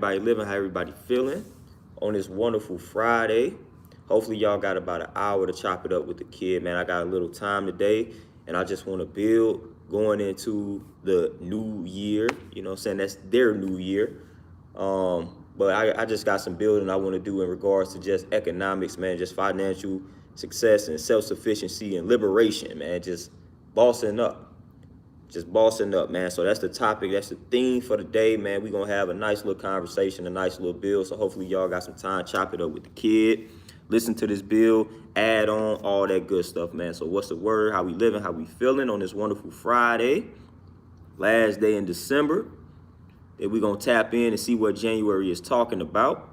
Everybody living, how everybody feeling on this wonderful Friday. Hopefully y'all got about an hour to chop it up with the kid, man. I got a little time today and I just want to build going into the new year. You know what I'm saying? That's their new year. But I just got some building I want to do in regards to just economics, man, just financial success and self-sufficiency and liberation, man, just bossing up, man. So that's the topic. That's the theme for the day, man. We're going to have a nice little conversation, a nice little bill. So hopefully y'all got some time, chop it up with the kid, listen to this bill, add on, all that good stuff, man. So what's the word? How we living? How we feeling on this wonderful Friday? Last day in December. Then we're going to tap in and see what January is talking about.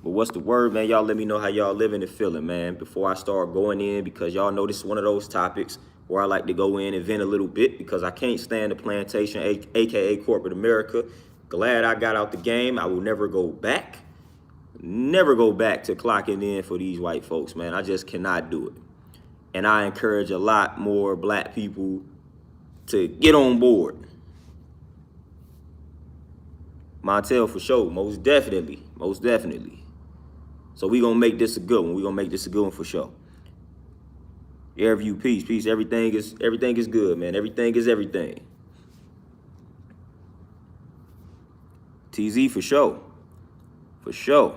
But what's the word, man? Y'all let me know how y'all living and feeling, man, before I start going in, because y'all know this is one of those topics where I like to go in and vent a little bit because I can't stand the plantation, aka corporate America. Glad I got out the game. I will never go back. Never go back to clocking in for these white folks, man. I just cannot do it. And I encourage a lot more black people to get on board. Montel for sure, most definitely, most definitely. So we gonna make this a good one. We gonna make this a good one for sure. Airview, peace. Everything is good, man. Everything is everything. TZ for sure. For sure.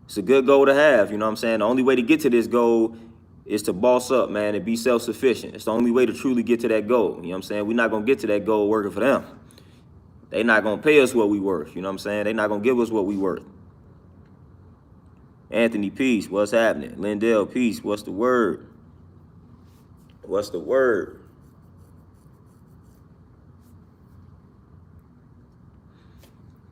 It's a good goal to have, you know what I'm saying? The only way to get to this goal is to boss up, man, and be self-sufficient. It's the only way to truly get to that goal. You know what I'm saying? We're not gonna get to that goal working for them. They not gonna pay us what we worth, you know what I'm saying? They not gonna give us what we worth. Anthony, peace. What's happening? Lindell, peace. What's the word? What's the word?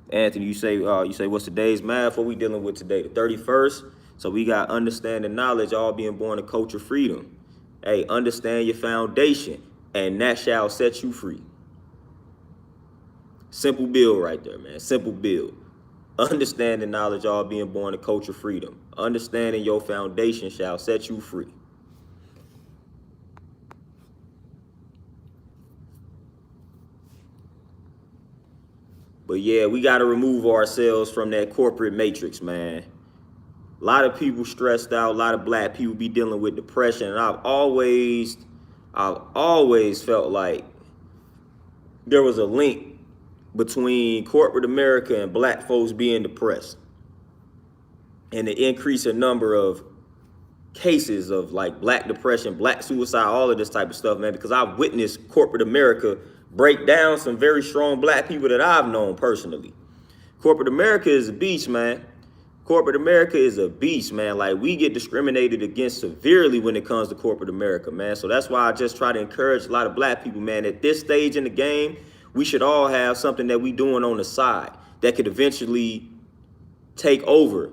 Anthony, you say what's today's math? What we dealing with today? The 31st. So we got understanding knowledge, all being born a culture freedom. Hey, understand your foundation, and that shall set you free. Simple bill right there, man. Simple bill. Understanding knowledge, all being born a culture freedom. Understanding your foundation shall set you free. But yeah, we got to remove ourselves from that corporate matrix, man. A lot of people stressed out. A lot of black people be dealing with depression. And I've always felt like there was a link between corporate America and black folks being depressed. And the increase in number of cases of like black depression, black suicide, all of this type of stuff, man, because I've witnessed corporate America break down some very strong black people that I've known personally. Corporate America is a beast, man. Corporate America is a beast, man. Like, we get discriminated against severely when it comes to corporate America, man. So that's why I just try to encourage a lot of black people, man. At this stage in the game, we should all have something that we doing on the side that could eventually take over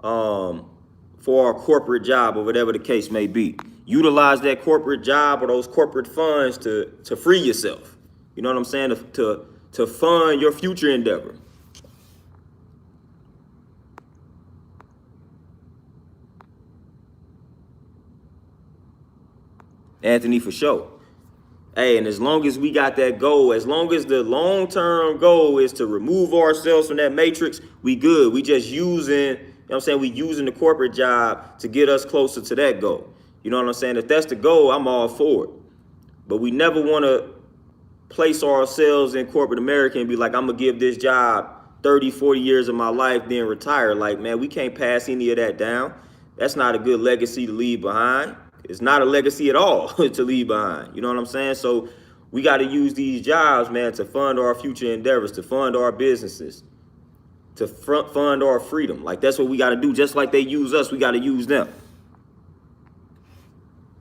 for our corporate job or whatever the case may be. Utilize that corporate job or those corporate funds to free yourself. You know what I'm saying? To fund your future endeavor. Anthony, for sure. Hey, and as long as we got that goal, as long as the long-term goal is to remove ourselves from that matrix, we good. We just using, you know what I'm saying? We using the corporate job to get us closer to that goal. You know what I'm saying? If that's the goal, I'm all for it. But we never want to place ourselves in corporate America and be like, I'm going to give this job 30, 40 years of my life, then retire. Like, man, we can't pass any of that down. That's not a good legacy to leave behind. It's not a legacy at all to leave behind. You know what I'm saying? So we got to use these jobs, man, to fund our future endeavors, to fund our businesses, to fund our freedom. Like, that's what we got to do. Just like they use us, we got to use them.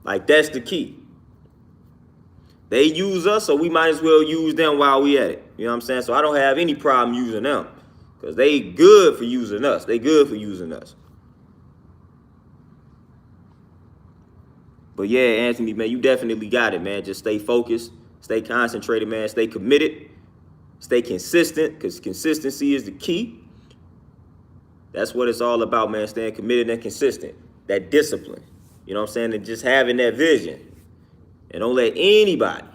Like, that's the key. They use us, so we might as well use them while we at it. You know what I'm saying? So I don't have any problem using them because they good for using us. They good for using us. But yeah, Anthony, man, you definitely got it, man. Just stay focused, stay concentrated, man. Stay committed, stay consistent, because consistency is the key. That's what it's all about, man. Staying committed and consistent. That discipline. You know what I'm saying? And just having that vision. And don't let anybody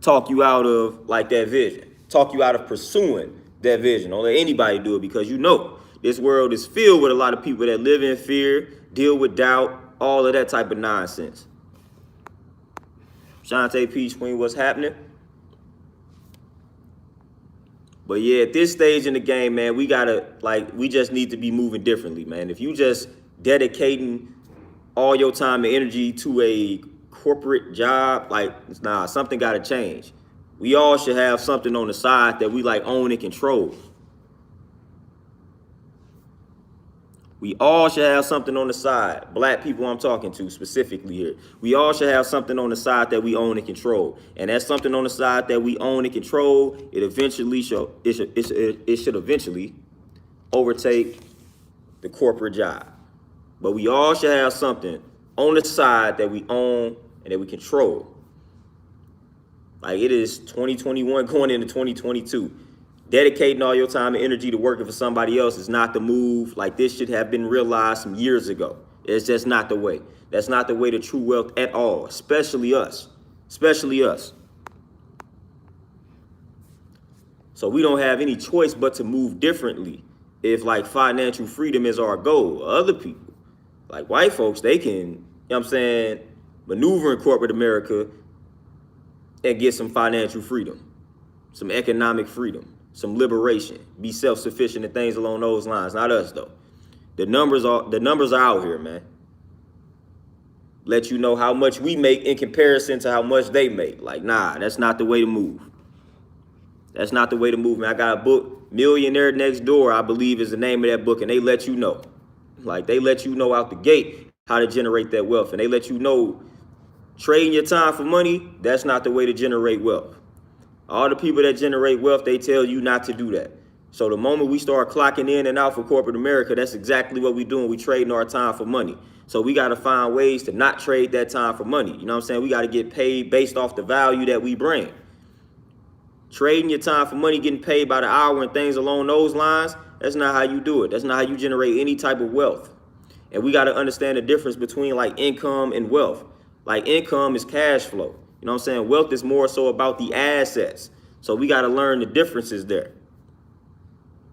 talk you out of like that vision. talk you out of pursuing that vision. Don't let anybody do it, because you know this world is filled with a lot of people that live in fear, deal with doubt, all of that type of nonsense. Shantae Peach Queen, what's happening? But yeah, at this stage in the game, man, we just need to be moving differently, man. If you just dedicating all your time and energy to a corporate job, like, nah, something got to change. We all should have something on the side that we like own and control. We all should have something on the side. Black people I'm talking to specifically here. We all should have something on the side that we own and control. And that's something on the side that we own and control. It should eventually overtake the corporate job. But we all should have something on the side that we own and that we control. Like, it is 2021 going into 2022. Dedicating all your time and energy to working for somebody else is not the move. Like, this should have been realized some years ago. It's just not the way. That's not the way to true wealth at all, especially us. Especially us. So we don't have any choice but to move differently if, like, financial freedom is our goal. Other people, like white folks, they can, you know what I'm saying, maneuver in corporate America and get some financial freedom, some economic freedom, some liberation, be self-sufficient and things along those lines. Not us, though. The numbers are out here, man. Let you know how much we make in comparison to how much they make. Like, nah, that's not the way to move. That's not the way to move, man. I got a book, Millionaire Next Door, I believe is the name of that book, and they let you know. Like, they let you know out the gate how to generate that wealth, and they let you know trading your time for money, that's not the way to generate wealth. All the people that generate wealth, they tell you not to do that. So the moment we start clocking in and out for corporate America, that's exactly what we're doing. We trading our time for money. So we got to find ways to not trade that time for money. You know what I'm saying? We got to get paid based off the value that we bring. Trading your time for money, getting paid by the hour and things along those lines, that's not how you do it. That's not how you generate any type of wealth. And we got to understand the difference between, like, income and wealth. Like, income is cash flow. You know what I'm saying? Wealth is more so about the assets. So we got to learn the differences there.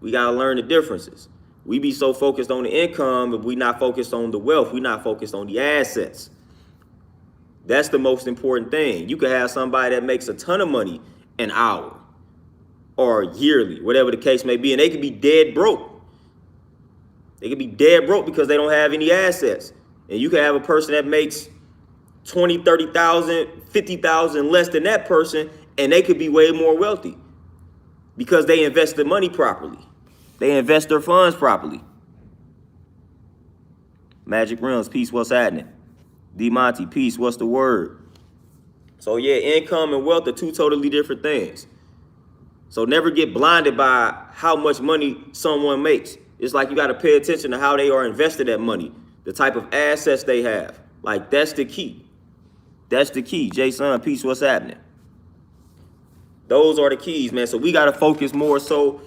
We got to learn the differences. We be so focused on the income, but we not focused on the wealth. We not focused on the assets. That's the most important thing. You could have somebody that makes a ton of money an hour or yearly, whatever the case may be, and they could be dead broke. They could be dead broke because they don't have any assets. And you could have a person that makes 20, 30,000, 50,000 less than that person, and they could be way more wealthy because they invest their money properly. They invest their funds properly. Magic Realms, peace, what's happening? D Monty, peace, what's the word? So yeah, income and wealth are two totally different things. So never get blinded by how much money someone makes. It's like you got to pay attention to how they are invested that money, the type of assets they have. Like, that's the key. That's the key. Jason, peace, what's happening? Those are the keys, man. So we got to focus more so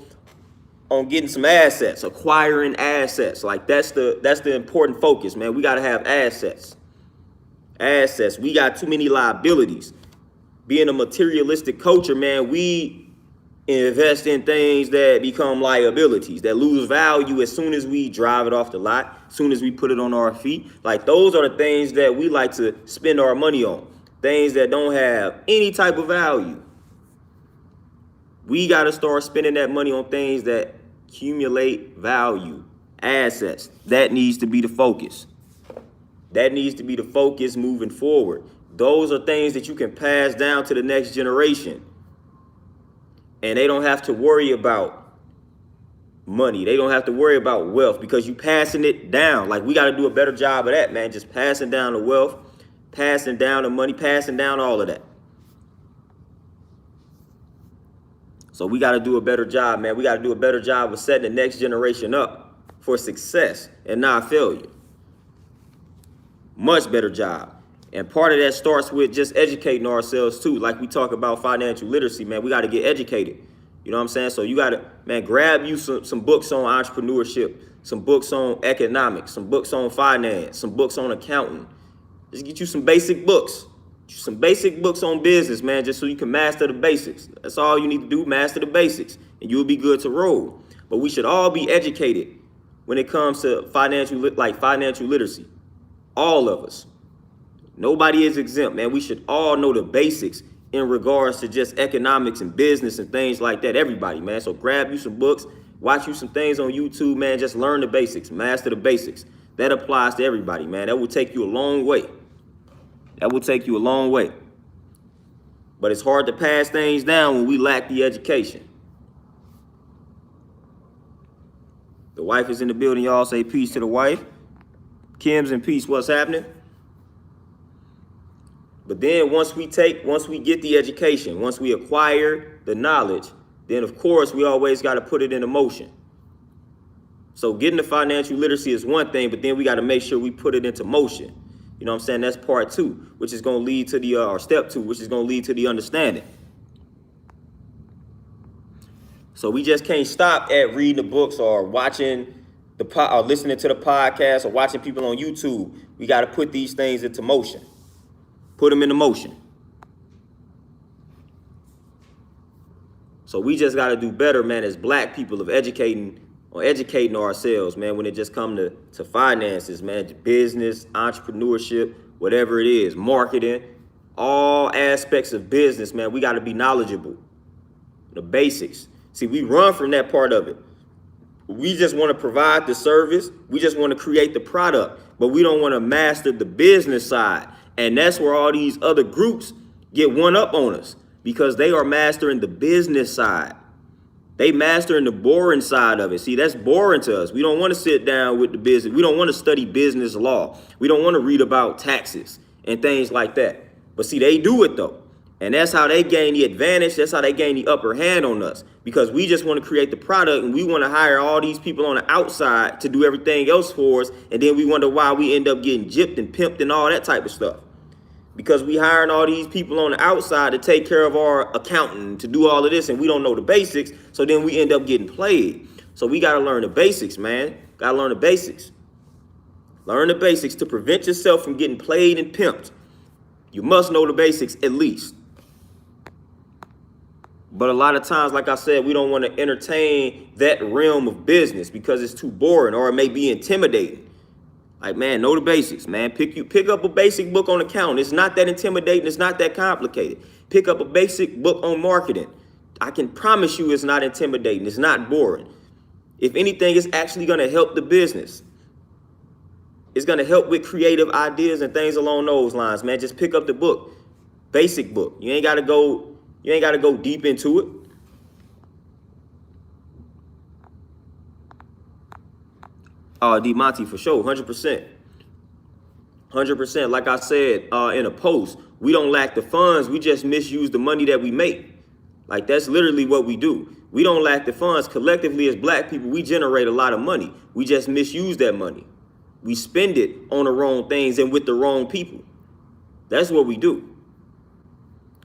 on getting some assets, acquiring assets. Like, that's the important focus, man. We got to have assets. Assets. We got too many liabilities. Being a materialistic culture, man, we invest in things that become liabilities, that lose value as soon as we drive it off the lot, as soon as we put it on our feet. Like, those are the things that we like to spend our money on, things that don't have any type of value. We got to start spending that money on things that accumulate value, assets. That needs to be the focus. That needs to be the focus moving forward. Those are things that you can pass down to the next generation. And they don't have to worry about money. They don't have to worry about wealth because you passing it down. Like, we got to do a better job of that, man. Just passing down the wealth, passing down the money, passing down all of that. So we got to do a better job, man. We got to do a better job of setting the next generation up for success and not failure. Much better job. And part of that starts with just educating ourselves too. Like we talk about financial literacy, man, we got to get educated. You know what I'm saying? So you got to, man, grab you some books on entrepreneurship, some books on economics, some books on finance, some books on accounting. Just get you some basic books. Some basic books on business, man, just so you can master the basics. That's all you need to do, master the basics, and you'll be good to roll. But we should all be educated when it comes to financial literacy. All of us. Nobody is exempt, man. We should all know the basics in regards to just economics and business and things like that. Everybody, man. So grab you some books, watch you some things on YouTube, man. Just learn the basics, master the basics. That applies to everybody, man. That will take you a long way. That will take you a long way. But it's hard to pass things down when we lack the education. The wife is in the building. Y'all say peace to the wife. Kim's in peace. What's happening? But then once we get the education, once we acquire the knowledge, then of course we always got to put it into motion. So getting the financial literacy is one thing, but then we got to make sure we put it into motion. You know what I'm saying? That's part two, which is going to lead to the, or step two, which is going to lead to the understanding. So we just can't stop at reading the books or watching or listening to the podcast or watching people on YouTube. We got to put these things into motion. Put them into motion. So we just got to do better, man, as black people of educating ourselves, man, when it just comes to finances, man, business, entrepreneurship, whatever it is, marketing, all aspects of business, man, we got to be knowledgeable. The basics. See, we run from that part of it. We just want to provide the service. We just want to create the product, but we don't want to master the business side. And that's where all these other groups get one up on us, because they are mastering the business side. They mastering the boring side of it. See, that's boring to us. We don't want to sit down with the business. We don't want to study business law. We don't want to read about taxes and things like that. But see, they do it though. And that's how they gain the advantage. That's how they gain the upper hand on us, because we just want to create the product and we want to hire all these people on the outside to do everything else for us. And then we wonder why we end up getting gypped and pimped and all that type of stuff. Because we hiring all these people on the outside to take care of our accountant, to do all of this, and we don't know the basics. So then we end up getting played. So we got to learn the basics, man. Got to learn the basics. Learn the basics to prevent yourself from getting played and pimped. You must know the basics at least. But a lot of times, like I said, we don't want to entertain that realm of business because it's too boring or it may be intimidating. Like, man, know the basics, man. Pick up a basic book on accounting. It's not that intimidating. It's not that complicated. Pick up a basic book on marketing. I can promise you it's not intimidating. It's not boring. If anything, it's actually going to help the business. It's going to help with creative ideas and things along those lines, man. Just pick up the book. Basic book. You ain't got to go deep into it. D Monty, for sure, 100%. 100%. Like I said in a post, we don't lack the funds. We just misuse the money that we make. Like, that's literally what we do. We don't lack the funds. Collectively, as black people, we generate a lot of money. We just misuse that money. We spend it on the wrong things and with the wrong people. That's what we do.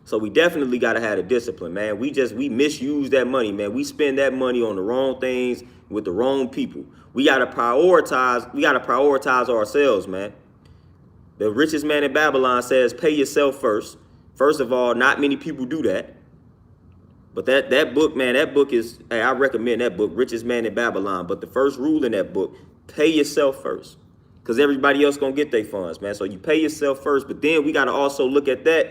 So we definitely got to have the discipline, man. We misuse that money, man. We spend that money on the wrong things with the wrong people. We got to prioritize ourselves, man. The richest man in Babylon says, pay yourself first. First of all, not many people do that. But that book, man, I recommend that book, Richest Man in Babylon. But the first rule in that book, pay yourself first, because everybody else going to get their funds, man. So you pay yourself first, but then we got to also look at that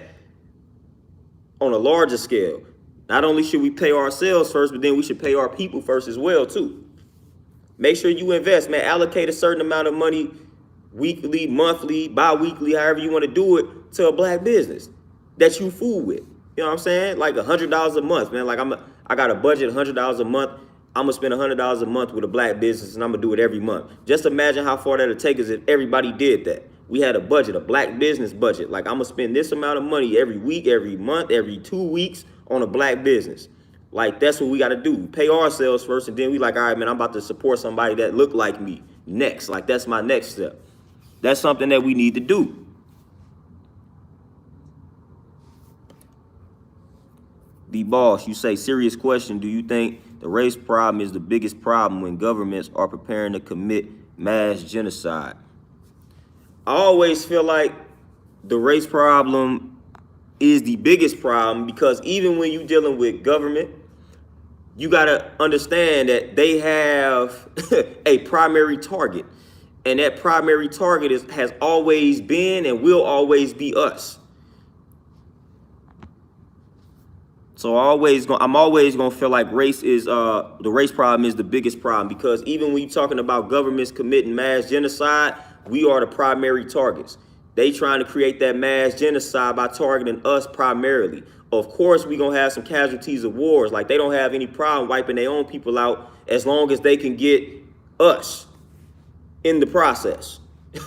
on a larger scale. Not only should we pay ourselves first, but then we should pay our people first as well, too. Make sure you invest, man. Allocate a certain amount of money weekly, monthly, bi-weekly, however you want to do it, to a black business that you fool with. You know what I'm saying? Like $100 a month, man. Like I got a budget, $100 a month. I'm going to spend $100 a month with a black business, and I'm going to do it every month. Just imagine how far that would take us if everybody did that. We had a budget, a black business budget. Like, I'm going to spend this amount of money every week, every month, every 2 weeks on a black business. Like, that's what we got to do. Pay ourselves first, and then we like, all right, man, I'm about to support somebody that look like me next. Like, that's my next step. That's something that we need to do. The boss, you say, serious question. Do you think the race problem is the biggest problem when governments are preparing to commit mass genocide? I always feel like the race problem is the biggest problem, because even when you're dealing with government, you got to understand that they have a primary target. And that primary target has always been and will always be us. So I'm always gonna feel like race is the race problem is the biggest problem, because even when you're talking about governments committing mass genocide, we are the primary targets. They trying to create that mass genocide by targeting us primarily. Of course, we gonna have some casualties of wars. Like, they don't have any problem wiping their own people out as long as they can get us in the process.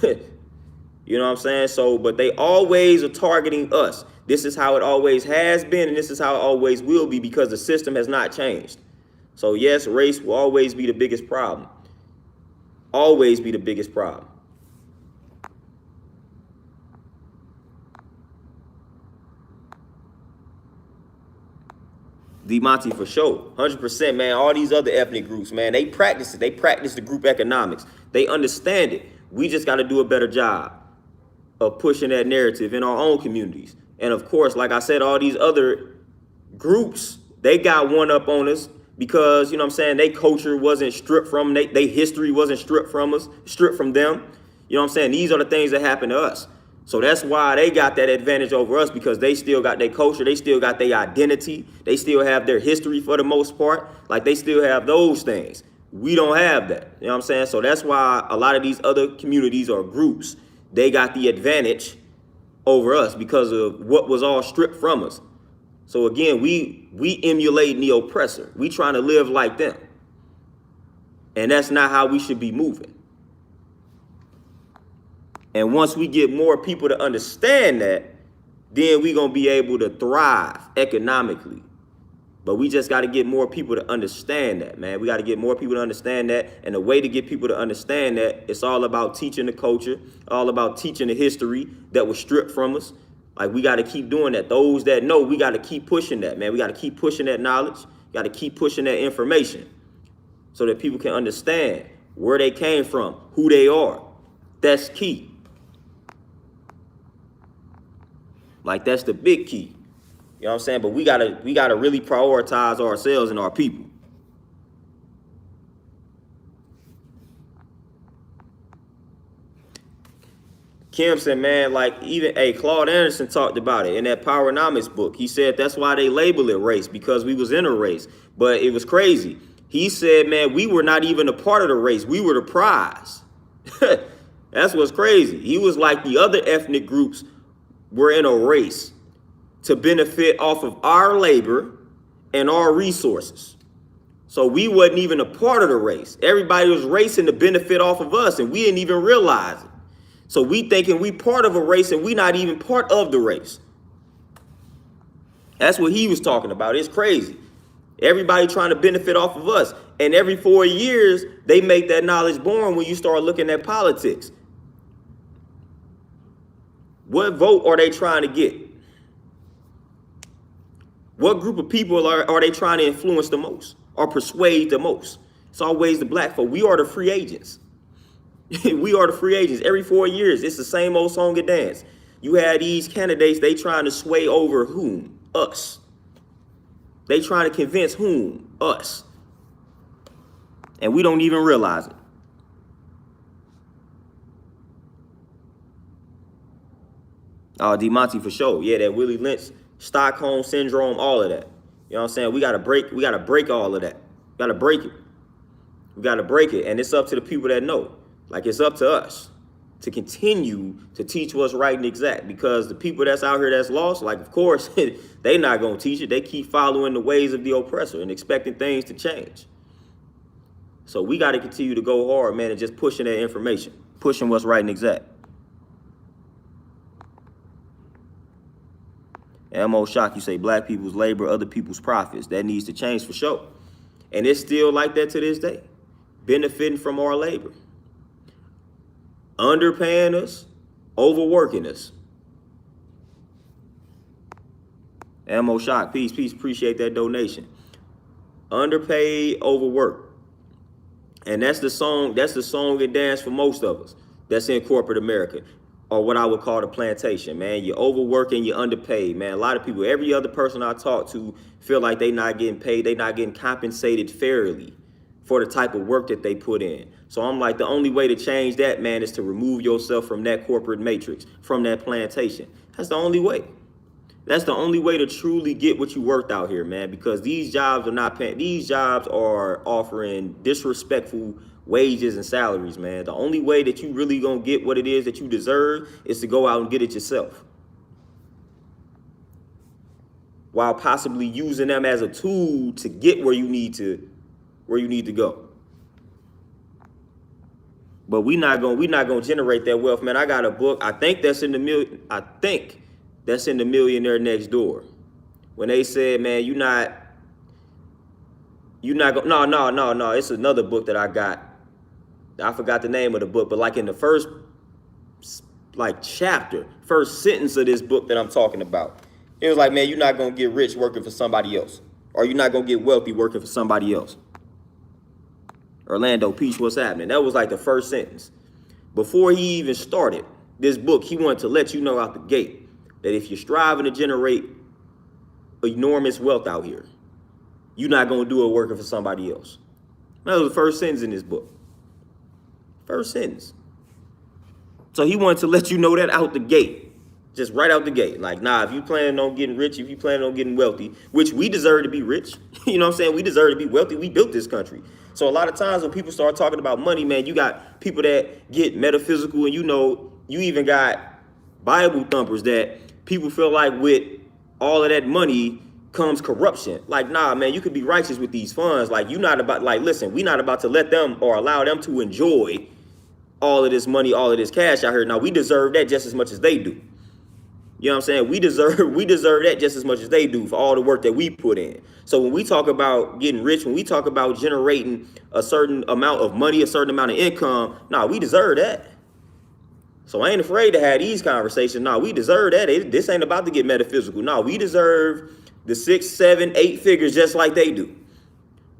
You know what I'm saying? So, but they always are targeting us. This is how it always has been, and this is how it always will be, because the system has not changed. So yes, race will always be the biggest problem. Always be the biggest problem. D-Monty, for sure. 100%, man. All these other ethnic groups, man, they practice it. They practice the group economics. They understand it. We just got to do a better job of pushing that narrative in our own communities. And of course, like I said, all these other groups, they got one up on us because, you know what I'm saying, their culture wasn't stripped from them. Their history wasn't stripped from us, stripped from them. You know what I'm saying? These are the things that happen to us. So that's why they got that advantage over us, because they still got their culture. They still got their identity. They still have their history for the most part. Like, they still have those things. We don't have that. You know what I'm saying? So that's why a lot of these other communities or groups, they got the advantage over us because of what was all stripped from us. So again, we emulate the oppressor. We trying to live like them. And that's not how we should be moving. And once we get more people to understand that, then we're going to be able to thrive economically. But we just got to get more people to understand that, man. We got to get more people to understand that. And the way to get people to understand that, it's all about teaching the culture, all about teaching the history that was stripped from us. Like, we got to keep doing that. Those that know, we got to keep pushing that, man. We got to keep pushing that knowledge. We got to keep pushing that information so that people can understand where they came from, who they are. That's key. Like, that's the big key. You know what I'm saying? But we gotta really prioritize ourselves and our people. Kim said, man, like, even Claude Anderson talked about it in that Powernomics book. He said that's why they label it race, because we was in a race. But it was crazy. He said, man, we were not even a part of the race. We were the prize. That's what's crazy. He was like, the other ethnic groups were in a race to benefit off of our labor and our resources. So we wasn't even a part of the race. Everybody was racing to benefit off of us, and we didn't even realize it. So we thinking we part of a race, and we not even part of the race. That's what he was talking about. It's crazy. Everybody trying to benefit off of us. And every 4 years, they make that knowledge born when you start looking at politics. What vote are they trying to get? What group of people are they trying to influence the most or persuade the most? It's always the black folk. We are the free agents. We are the free agents. Every 4 years, it's the same old song and dance. You had these candidates, they trying to sway over whom? Us. They trying to convince whom? Us. And we don't even realize it. Oh, D-Monty, for sure. Yeah, that Willie Lynch, Stockholm syndrome, all of that. You know what I'm saying? We gotta break all of that. We gotta break it. We gotta break it. And it's up to the people that know. Like, it's up to us to continue to teach what's right and exact, because the people that's out here that's lost, like, of course, they not gonna teach it. They keep following the ways of the oppressor and expecting things to change. So we gotta continue to go hard, man, and just pushing that information, pushing what's right and exact. Ammo Shock, you say black people's labor, other people's profits. That needs to change for sure. And it's still like that to this day. Benefiting from our labor. Underpaying us, overworking us. Ammo Shock, peace, appreciate that donation. Underpaid, overworked. And that's the song and dance for most of us that's in corporate America. or what I would call the plantation, man. You're overworking, you're underpaid, man. A lot of people, every other person I talk to feel like they not getting paid, they not getting compensated fairly for the type of work that they put in. So I'm like, the only way to change that, man, is to remove yourself from that corporate matrix, from that plantation. That's the only way. That's the only way to truly get what you worked out here, man, because these jobs are not paying. These jobs are offering disrespectful wages and salaries, man. The only way that you really gonna get what it is that you deserve is to go out and get it yourself, while possibly using them as a tool to get where you need to go. But we not gonna generate that wealth, man. I got a book. I think that's in the Millionaire Next Door. When they said, man, you're not gonna, no. It's another book that I got. I forgot the name of the book, but like in the first chapter, first sentence of this book that I'm talking about, it was like, man, you're not gonna get rich working for somebody else, or you're not gonna get wealthy working for somebody else. Orlando Peach, what's happening? That was like the first sentence. Before he even started this book, he wanted to let you know out the gate that if you're striving to generate enormous wealth out here, you're not going to do it working for somebody else. That was the first sentence in this book. First sentence. So he wanted to let you know that out the gate, just right out the gate. Like, nah, if you planning on getting rich, if you planning on getting wealthy, which we deserve to be rich, you know what I'm saying? We deserve to be wealthy. We built this country. So a lot of times when people start talking about money, man, you got people that get metaphysical, and you even got Bible thumpers that people feel like with all of that money comes corruption. Like, nah, man, you could be righteous with these funds. Like, listen, we not about to let them or allow them to enjoy all of this money, all of this cash out here. Now, we deserve that just as much as they do. You know what I'm saying? We deserve that just as much as they do for all the work that we put in. So when we talk about getting rich, when we talk about generating a certain amount of money, a certain amount of income, nah, we deserve that. So I ain't afraid to have these conversations. Nah, we deserve that. This ain't about to get metaphysical. Nah, we deserve the 6, 7, 8 figures just like they do.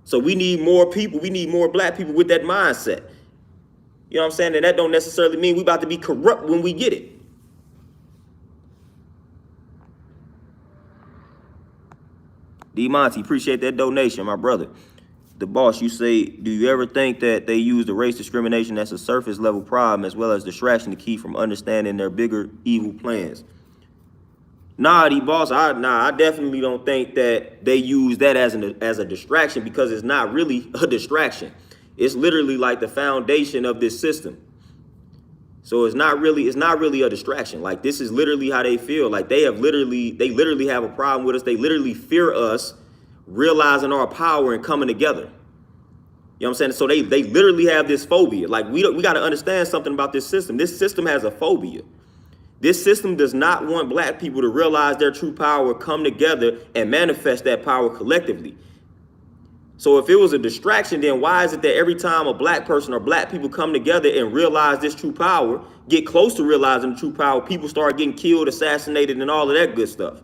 So we need more people. We need more black people with that mindset. You know what I'm saying? And that don't necessarily mean we about to be corrupt when we get it. D Monty, appreciate that donation, my brother. The boss, you say, do you ever think that they use the race discrimination as a surface level problem as well as distraction to keep from understanding their bigger evil plans? Nah, D boss, I definitely don't think that they use that as a distraction, because it's not really a distraction. It's literally like the foundation of this system. So it's not really a distraction. Like, this is literally how they feel. Like, they literally have a problem with us. They literally fear us realizing our power and coming together. You know what I'm saying? So they literally have this phobia. Like, we got to understand something about this system. This system has a phobia. This system does not want black people to realize their true power, come together, and manifest that power collectively. So if it was a distraction, then why is it that every time a black person or black people come together and realize this true power, get close to realizing the true power, people start getting killed, assassinated, and all of that good stuff?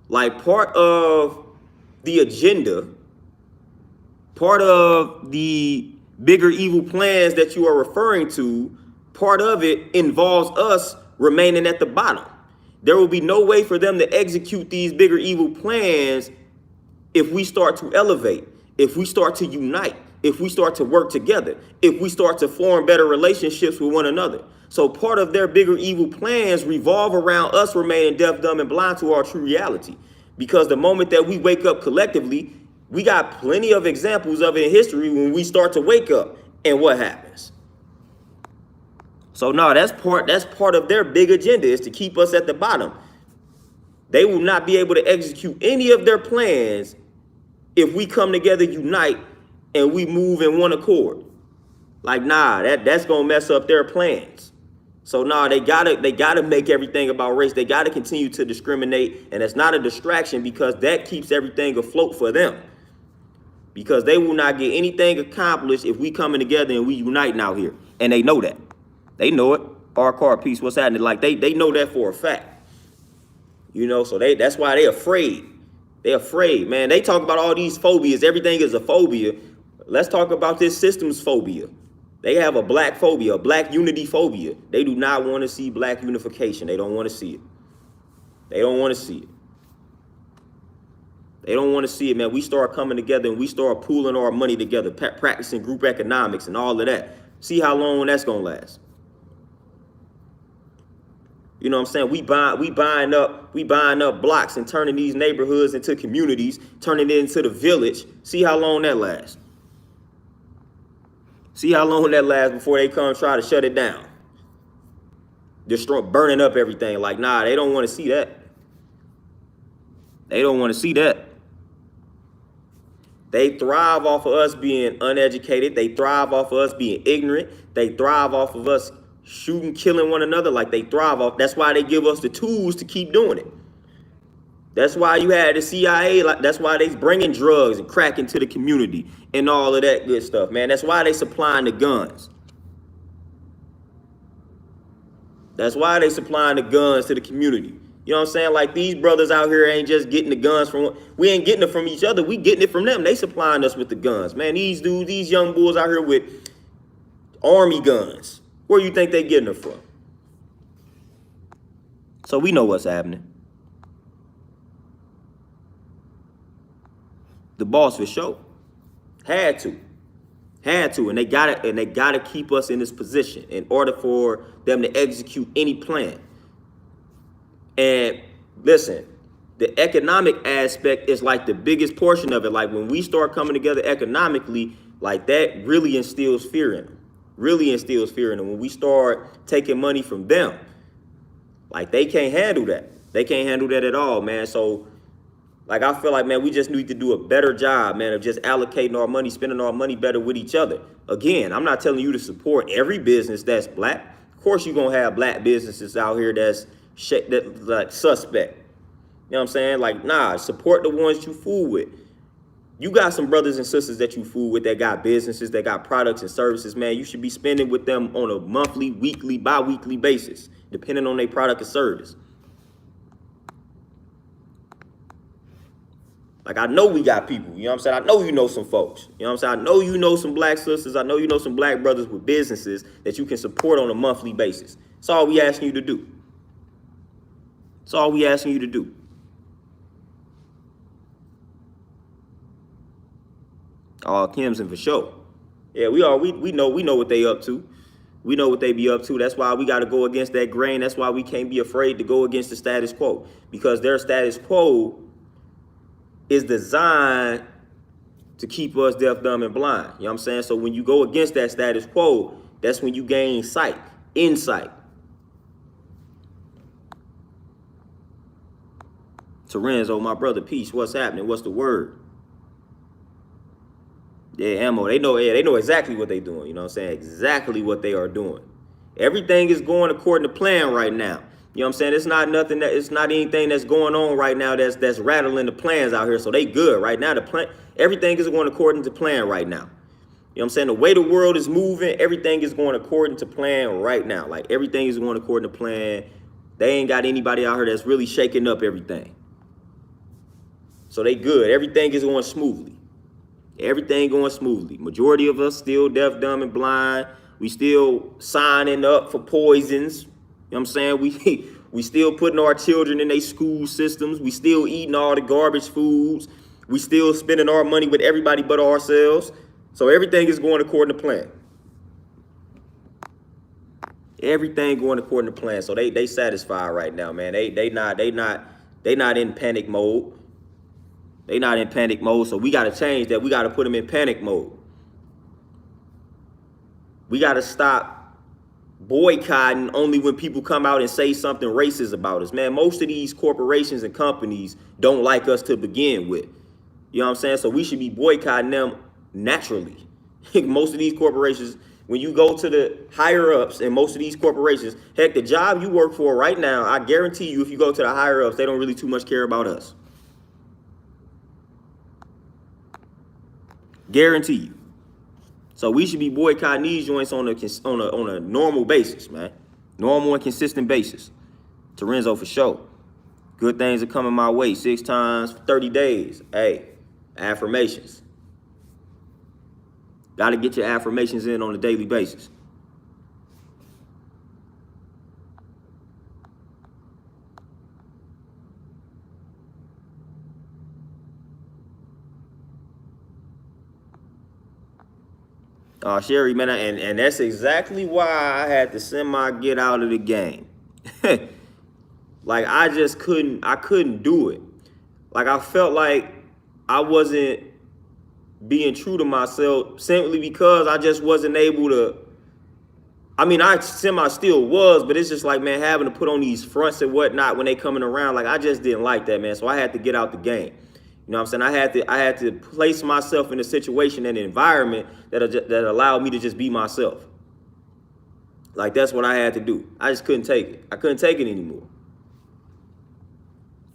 Like, part of the agenda, part of the bigger evil plans that you are referring to, part of it involves us remaining at the bottom. There will be no way for them to execute these bigger evil plans if we start to elevate, if we start to unite, if we start to work together, if we start to form better relationships with one another. So part of their bigger evil plans revolve around us remaining deaf, dumb, and blind to our true reality. Because the moment that we wake up collectively, we got plenty of examples of it in history when we start to wake up and what happens. So no, that's part of their big agenda, is to keep us at the bottom. They will not be able to execute any of their plans if we come together, unite, and we move in one accord. Like, nah, that's gonna mess up their plans. So nah, they gotta make everything about race. They gotta continue to discriminate, and it's not a distraction, because that keeps everything afloat for them. Because they will not get anything accomplished if we coming together and we uniting out here. And they know that. They know it. Our car piece, what's happening? Like, they know that for a fact. You know, so that's why they're afraid. They're afraid, man. They talk about all these phobias. Everything is a phobia. Let's talk about this system's phobia. They have a black phobia, a black unity phobia. They do not want to see black unification. They don't want to see it. They don't want to see it. They don't want to see it, man. We start coming together and we start pooling our money together, practicing group economics and all of that. See how long that's gonna last. You know what I'm saying? We buying up blocks and turning these neighborhoods into communities, turning it into the village. See how long that lasts. See how long that lasts before they come try to shut it down. Destroy, burning up everything. Like, nah, they don't want to see that. They don't want to see that. They thrive off of us being uneducated. They thrive off of us being ignorant. They thrive off of us shooting, killing one another. Like, they thrive off. That's why they give us the tools to keep doing it. That's why you had the CIA. Like, that's why they bringing drugs and crack into the community and all of that good stuff, man. That's why they supplying the guns. That's why they supplying the guns to the community. You know what I'm saying? Like, these brothers out here ain't just getting the guns from, we ain't getting it from each other. We getting it from them. They supplying us with the guns. Man, these dudes, these young bulls out here with army guns. Where you think they getting it from? So we know what's happening. The boss for sure had to, and they gotta keep us in this position in order for them to execute any plan. And listen, the economic aspect is like the biggest portion of it. Like, when we start coming together economically, like, that really instills fear in them. Really instills fear in them. When we start taking money from them, like, they can't handle that. They can't handle that at all, man. So, like, I feel like, man, we just need to do a better job, man, of just allocating our money, spending our money better with each other. Again, I'm not telling you to support every business that's black. Of course, you're going to have black businesses out here that's like suspect. You know what I'm saying? Like, nah, support the ones you fool with. You got some brothers and sisters that you fool with that got businesses, that got products and services, man. You should be spending with them on a monthly, weekly, bi-weekly basis, depending on their product or service. Like, I know we got people, you know what I'm saying? I know you know some folks, you know what I'm saying? I know you know some black sisters. I know you know some black brothers with businesses that you can support on a monthly basis. That's all we asking you to do. That's all we asking you to do. Oh, Kimson for sure. Yeah, we know what they up to. We know what they be up to. That's why we got to go against that grain. That's why we can't be afraid to go against the status quo, because their status quo is designed to keep us deaf, dumb, and blind. You know what I'm saying? So when you go against that status quo, that's when you gain sight, insight. Terenzo, my brother, peace. What's happening? What's the word? Yeah, Ammo. They know exactly what they're doing. You know what I'm saying? Exactly what they are doing. Everything is going according to plan right now. You know what I'm saying? It's not anything that's going on right now that's rattling the plans out here. So they good right now. Everything is going according to plan right now. You know what I'm saying? The way the world is moving, everything is going according to plan right now. Like, everything is going according to plan. They ain't got anybody out here that's really shaking up everything. So they good. Everything is going smoothly. Everything going smoothly. Majority of us still deaf, dumb, and blind. We still signing up for poisons. You know what I'm saying? We still putting our children in their school systems. We still eating all the garbage foods. We still spending our money with everybody but ourselves. So everything is going according to plan. Everything going according to plan. So they satisfied right now, man. They not in panic mode. They not in panic mode. So we got to change that. We got to put them in panic mode. We got to stop boycotting only when people come out and say something racist about us. Man, most of these corporations and companies don't like us to begin with. You know what I'm saying? So we should be boycotting them naturally. Most of these corporations, when you go to the higher ups in most of these corporations, heck, the job you work for right now, I guarantee you, if you go to the higher ups, they don't really too much care about us. Guarantee you. So we should be boycotting these joints on a normal basis, man. Normal and consistent basis. Terenzo for sure. Good things are coming my way 6 times for 30 days. Hey, affirmations. Got to get your affirmations in on a daily basis. Sherry, man, and that's exactly why I had to get out of the game. Like I couldn't do it. Like I felt like I wasn't being true to myself simply because I just wasn't able to. I mean, I still was, but it's just like, man, having to put on these fronts and whatnot when they coming around, like I just didn't like that, man. So I had to get out the game. You know what I'm saying? I had to place myself in a situation and an environment that allowed me to just be myself. Like that's what I had to do. I just couldn't take it. I couldn't take it anymore.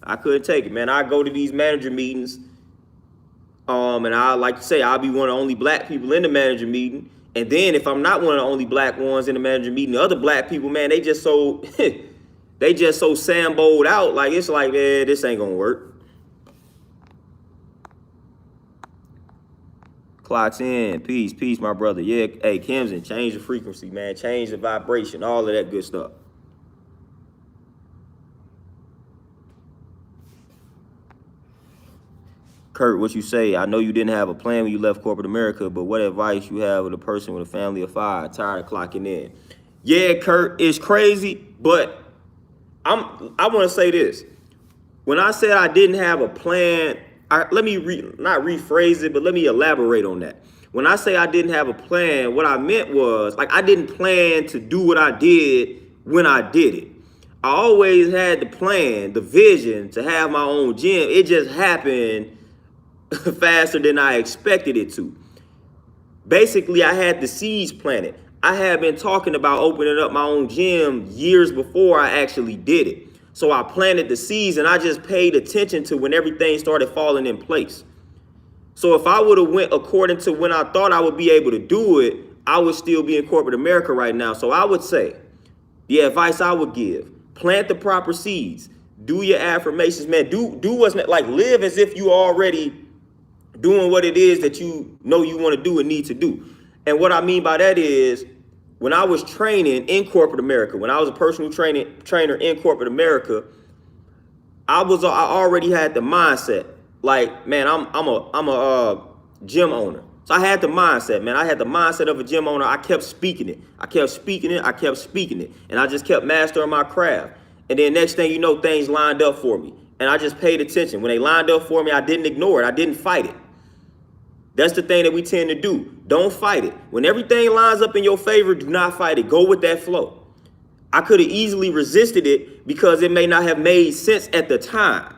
I couldn't take it, man. I go to these manager meetings, and I like to say I'll be one of the only black people in the manager meeting. And then if I'm not one of the only black ones in the manager meeting, the other black people, man, they just so they just so samboed out. Like it's like, man, this ain't gonna work. Clocks in, peace, my brother. Yeah, hey, Kimson, change the frequency, man. Change the vibration, all of that good stuff. Kurt, what you say? I know you didn't have a plan when you left corporate America, but what advice you have with a person with a family of 5, tired of clocking in? Yeah, Kurt, it's crazy, but I want to say this. When I said I didn't have a plan, let me not rephrase it, but let me elaborate on that. When I say I didn't have a plan, what I meant was, like, I didn't plan to do what I did when I did it. I always had the plan, the vision to have my own gym. It just happened faster than I expected it to. Basically, I had the seeds planted. I had been talking about opening up my own gym years before I actually did it. So I planted the seeds and I just paid attention to when everything started falling in place. So if I would have went according to when I thought I would be able to do it, I would still be in corporate America right now. So I would say, the advice I would give, plant the proper seeds, do your affirmations, man, do what's like, live as if you already doing what it is that you know you want to do and need to do. And what I mean by that is, when I was training in corporate America, when I was a personal trainer in corporate America, I already had the mindset, like, man, I'm a gym owner. So I had the mindset, man. I had the mindset of a gym owner. I kept speaking it. I kept speaking it. And I just kept mastering my craft. And then next thing you know, things lined up for me. And I just paid attention. When they lined up for me, I didn't ignore it. I didn't fight it. That's the thing that we tend to do. Don't fight it. When everything lines up in your favor, do not fight it. Go with that flow. I could have easily resisted it because it may not have made sense at the time.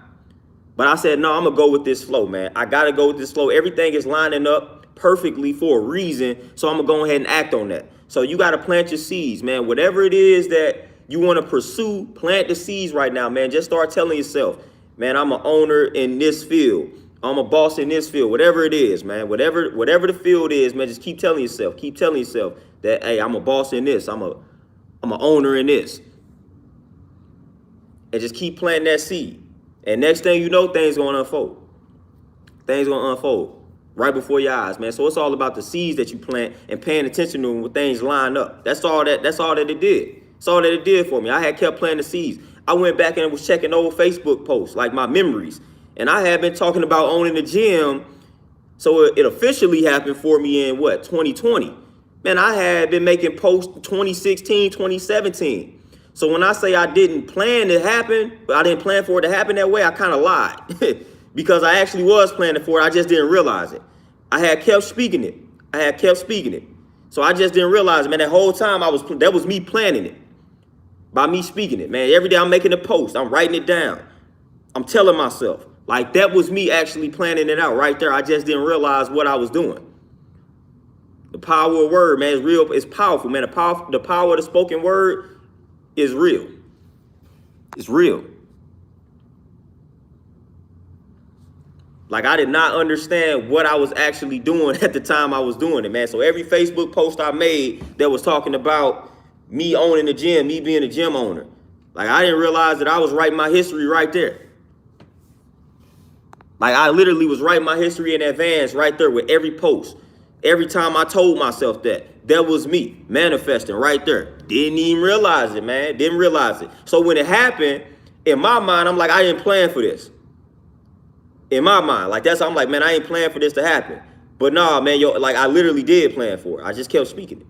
But I said, no, I'm going to go with this flow, man. I got to go with this flow. Everything is lining up perfectly for a reason. So I'm going to go ahead and act on that. So you got to plant your seeds, man. Whatever it is that you want to pursue, plant the seeds right now, man. Just start telling yourself, man, I'm an owner in this field. I'm a boss in this field, whatever it is, man, whatever the field is, man, just keep telling yourself that, hey, I'm a boss in this. I'm an owner in this. And just keep planting that seed. And next thing you know, things going to unfold. Things going to unfold right before your eyes, man. So it's all about the seeds that you plant and paying attention to them when things line up. That's all that it did. That's all that it did for me. I had kept planting the seeds. I went back and was checking old Facebook posts, like my memories. And I had been talking about owning the gym. So it officially happened for me in 2020. Man, I had been making posts 2016, 2017. So when I say I didn't plan it to happen, but I didn't plan for it to happen that way, I kind of lied. Because I actually was planning for it. I just didn't realize it. I had kept speaking it. So I just didn't realize it, man. That whole time that was me planning it. By me speaking it, man. Every day I'm making a post. I'm writing it down. I'm telling myself. Like, that was me actually planning it out right there. I just didn't realize what I was doing. The power of word, man, is real. It's powerful, man. The power of the spoken word is real. It's real. Like, I did not understand what I was actually doing at the time I was doing it, man. So every Facebook post I made that was talking about me owning the gym, me being a gym owner, like, I didn't realize that I was writing my history right there. Like, I literally was writing my history in advance right there with every post. Every time I told myself that was me manifesting right there. Didn't even realize it, man. Didn't realize it. So when it happened, in my mind, I'm like, I didn't plan for this. In my mind, like I'm like, man, I ain't planned for this to happen. But nah, man, like I literally did plan for it. I just kept speaking it.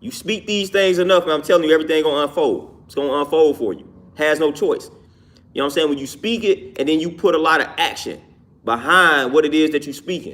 You speak these things enough, and I'm telling you, everything gonna unfold. It's gonna unfold for you. Has no choice. You know what I'm saying? When you speak it, and then you put a lot of action behind what it is that you're speaking.